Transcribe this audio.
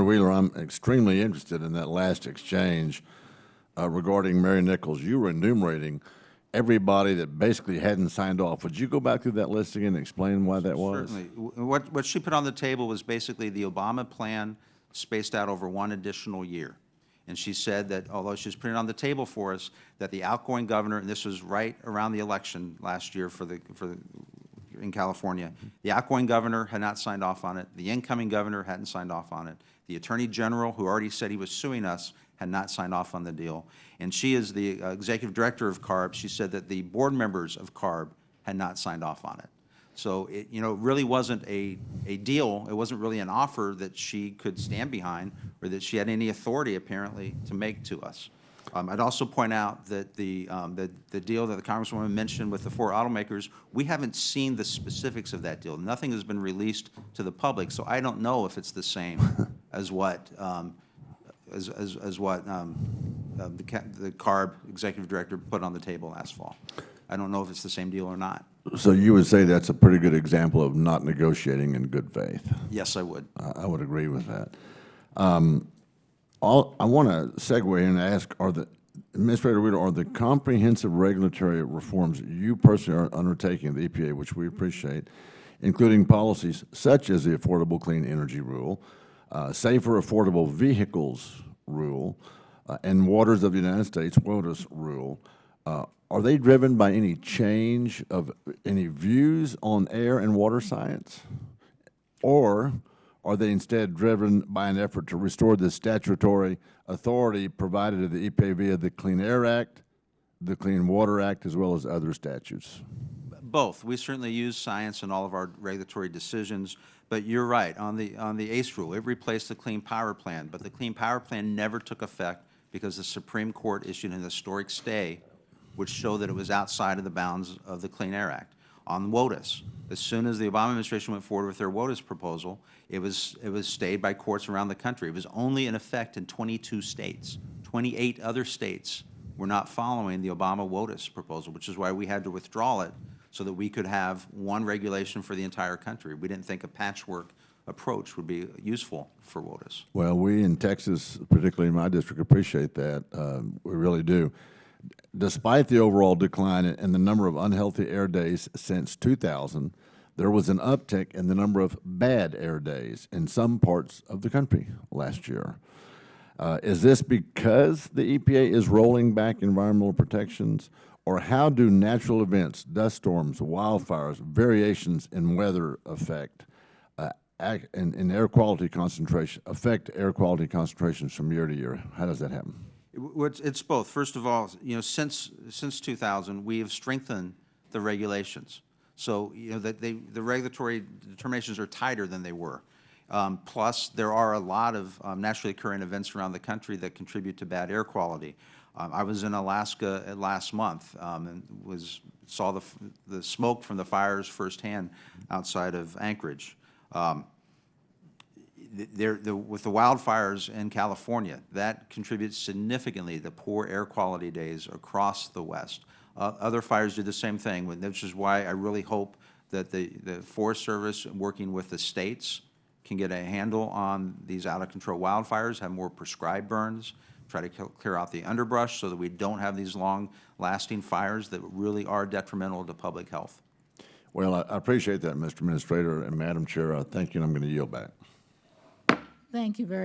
Wheeler, I'm extremely interested in that last exchange regarding Mary Nichols. You were enumerating everybody that basically hadn't signed off. Would you go back through that list again and explain why that was? Certainly. What she put on the table was basically the Obama plan spaced out over one additional year. And she said that although she was putting it on the table for us, that the outgoing governor, and this was right around the election last year in California, the outgoing governor had not signed off on it. The incoming governor hadn't signed off on it. The attorney general, who already said he was suing us, had not signed off on the deal. And she is the executive director of CARB. She said that the board members of CARB had not signed off on it. So it, really wasn't a deal. It wasn't really an offer that she could stand behind or that she had any authority, apparently, to make to us. I'd also point out that the deal that the Congresswoman mentioned with the 4 automakers, we haven't seen the specifics of that deal. Nothing has been released to the public, so I don't know if it's the same as what the CARB executive director put on the table last fall. I don't know if it's the same deal or not. So you would say that's a pretty good example of not negotiating in good faith? Yes, I would. I would agree with that. I want to segue and ask, Administrator Wheeler, are the comprehensive regulatory reforms you personally are undertaking at the EPA, which we appreciate, including policies such as the Affordable Clean Energy Rule, Safer Affordable Vehicles Rule, and Waters of the United States, WOTUS Rule, are they driven by any change of any views on air and water science? Or are they instead driven by an effort to restore the statutory authority provided to the EPA via the Clean Air Act, the Clean Water Act, as well as other statutes? Both. We certainly use science in all of our regulatory decisions, but you're right. On the ACE rule, it replaced the Clean Power Plan, but the Clean Power Plan never took effect because the Supreme Court issued an historic stay which showed that it was outside of the bounds of the Clean Air Act. On WOTUS, as soon as the Obama administration went forward with their WOTUS proposal, it was stayed by courts around the country. It was only in effect in 22 states. 28 other states were not following the Obama WOTUS proposal, which is why we had to withdraw it so that we could have one regulation for the entire country. We didn't think a patchwork approach would be useful for WOTUS. Well, we in Texas, particularly in my district, appreciate that. We really do. Despite the overall decline in the number of unhealthy air days since 2000, there was an uptick in the number of bad air days in some parts of the country last year. Is this because the EPA is rolling back environmental protections, or how do natural events, dust storms, wildfires, variations in weather affect air quality concentration, affect air quality concentrations from year to year? How does that happen? It's both. First of all, since 2000, we have strengthened the regulations. So, the regulatory determinations are tighter than they were. Plus, there are a lot of naturally occurring events around the country that contribute to bad air quality. I was in Alaska last month and saw the smoke from the fires firsthand outside of Anchorage. With the wildfires in California, that contributes significantly to poor air quality days across the West. Other fires do the same thing, which is why I really hope that the Forest Service, working with the states, can get a handle on these out-of-control wildfires, have more prescribed burns, try to clear out the underbrush so that we don't have these long-lasting fires that really are detrimental to public health. Well, I appreciate that, Mr. Administrator and Madam Chair. Thank you, and I'm going to yield back. Thank you very